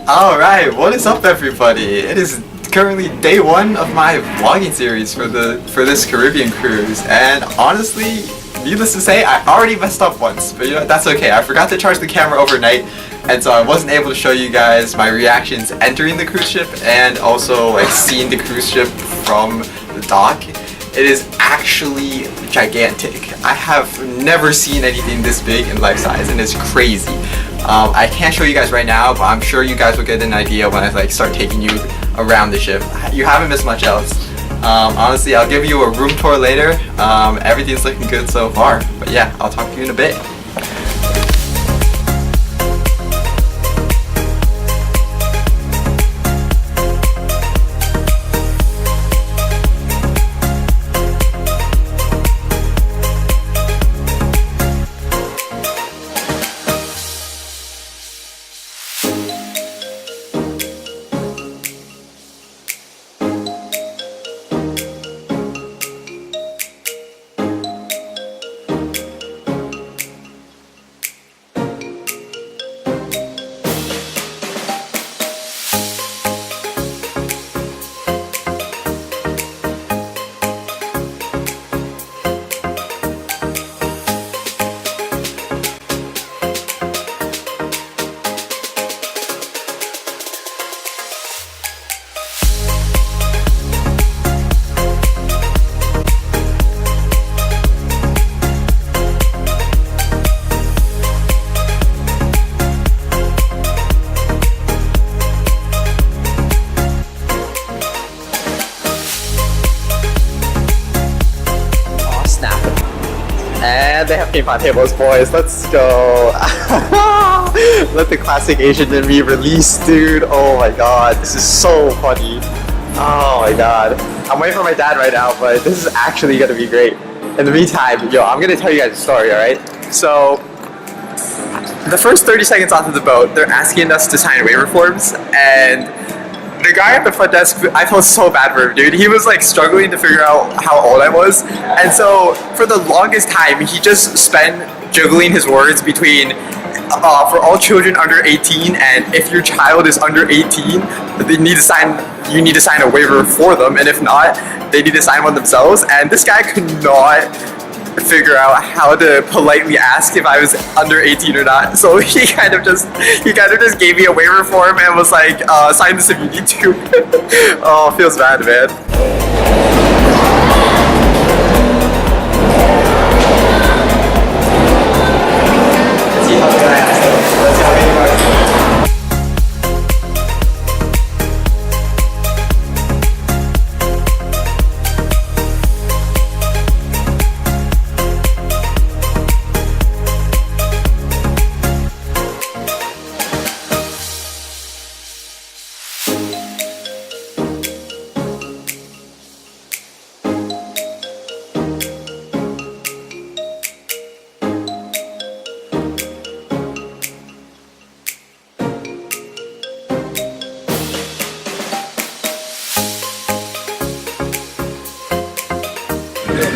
Alright, what is up everybody? It is currently day one of my vlogging series for this Caribbean cruise, and honestly, needless to say, I already messed up once, but you know, that's okay. I forgot to charge the camera overnight, and so I wasn't able to show you guys my reactions entering the cruise ship and also like seeing the cruise ship from the dock. It is actually gigantic. I have never seen anything this big in life size, and it's crazy. I can't show you guys right now, but I'm sure you guys will get an idea when I like start taking you around the ship. You haven't missed much else. Honestly, I'll give you a room tour later. Everything's looking good so far. But yeah, I'll talk to you in a bit. And they have ping-pong tables, boys. Let's go. Let the classic Asian in me release, dude. Oh my god, this is so funny. Oh my god. I'm waiting for my dad right now, but this is actually gonna be great. In the meantime, yo, I'm gonna tell you guys a story, alright? So, the first 30 seconds onto the boat, they're asking us to sign waiver forms, and the guy at the front desk, I felt so bad for him, dude. He was like struggling to figure out how old I was, and so for the longest time, he just spent juggling his words between for all children under 18 and if your child is under 18, you need to sign a waiver for them, and if not, they need to sign one themselves. And this guy could not figure out how to politely ask if I was under 18 or not, so he kind of just gave me a waiver form and was like, sign this if you need to. Oh, feels bad, man.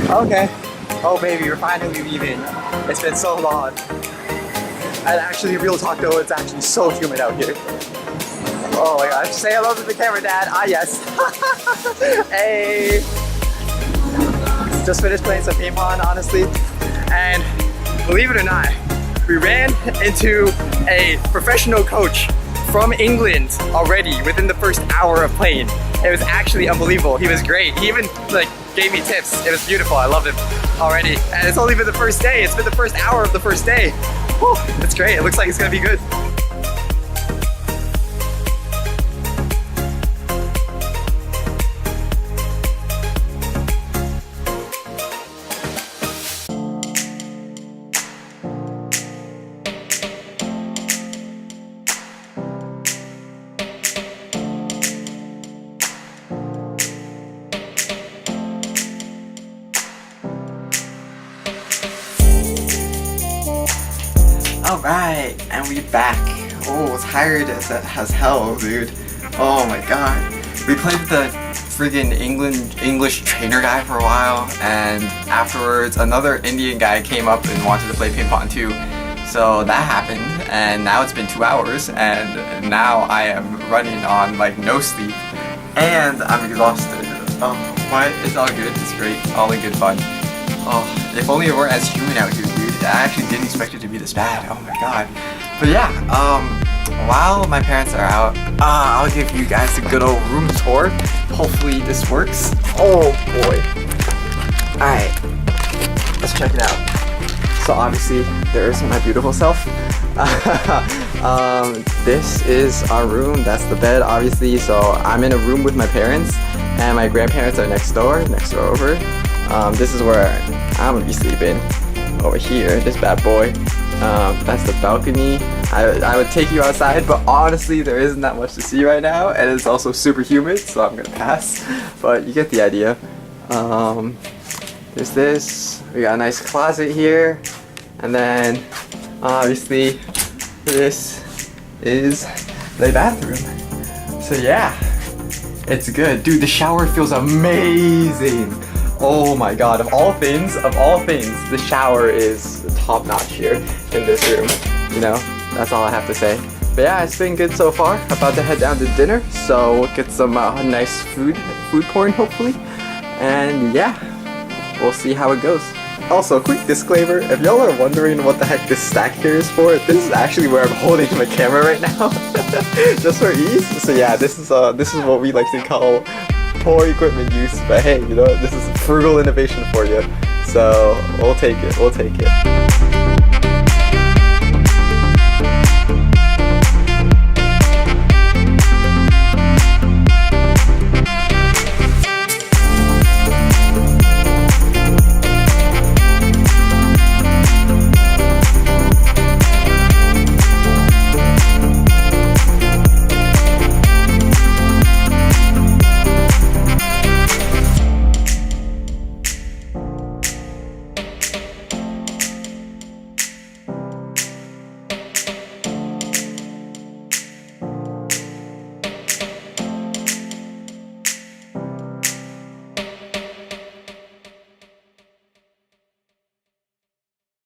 Okay. Oh baby, you're finally leaving. It's been so long. And actually, real talk though, it's actually so humid out here. Oh my gosh. Say hello to the camera, Dad. Ah, yes. Hey. Just finished playing some ping-pong, honestly. And believe it or not, we ran into a professional coach from England already within the first hour of playing. It was actually unbelievable. He was great. He even like gave me tips. It was beautiful. I loved him already. And it's only been the first day. It's been the first hour of the first day. Whew, it's great. It looks like it's gonna be good. Alright, and we back. Oh, tired as hell, dude. Oh my god. We played with the friggin' English trainer guy for a while, and afterwards another Indian guy came up and wanted to play ping pong too. So that happened, and now it's been 2 hours, and now I am running on like no sleep, and I'm exhausted. But it's all good, it's great, all in good fun. Oh, if only it weren't as humid out here, dude. I actually didn't expect it to be this bad, oh my god. But yeah, while my parents are out, I'll give you guys a good old room tour. Hopefully this works. Oh boy. Alright, let's check it out. So obviously, there's my beautiful self. This is our room, that's the bed obviously. So I'm in a room with my parents, and my grandparents are next door over. This is where I'm gonna be sleeping, over here, this bad boy. That's the balcony. I would take you outside, but honestly there isn't that much to see right now, and it's also super humid, so I'm gonna pass, but you get the idea. There's this, we got a nice closet here, and then obviously this is the bathroom. So yeah, it's good. Dude, the shower feels amazing. Oh my god, of all things, the shower is top notch here in this room. You know, that's all I have to say. But yeah, it's been good so far. About to head down to dinner, so we'll get some nice food porn hopefully. And yeah, we'll see how it goes. Also, quick disclaimer, if y'all are wondering what the heck this stack here is for, this is actually where I'm holding my camera right now. Just for ease. So yeah, this is what we like to call poor equipment use, but hey, you know, this is frugal innovation for you. So we'll take it.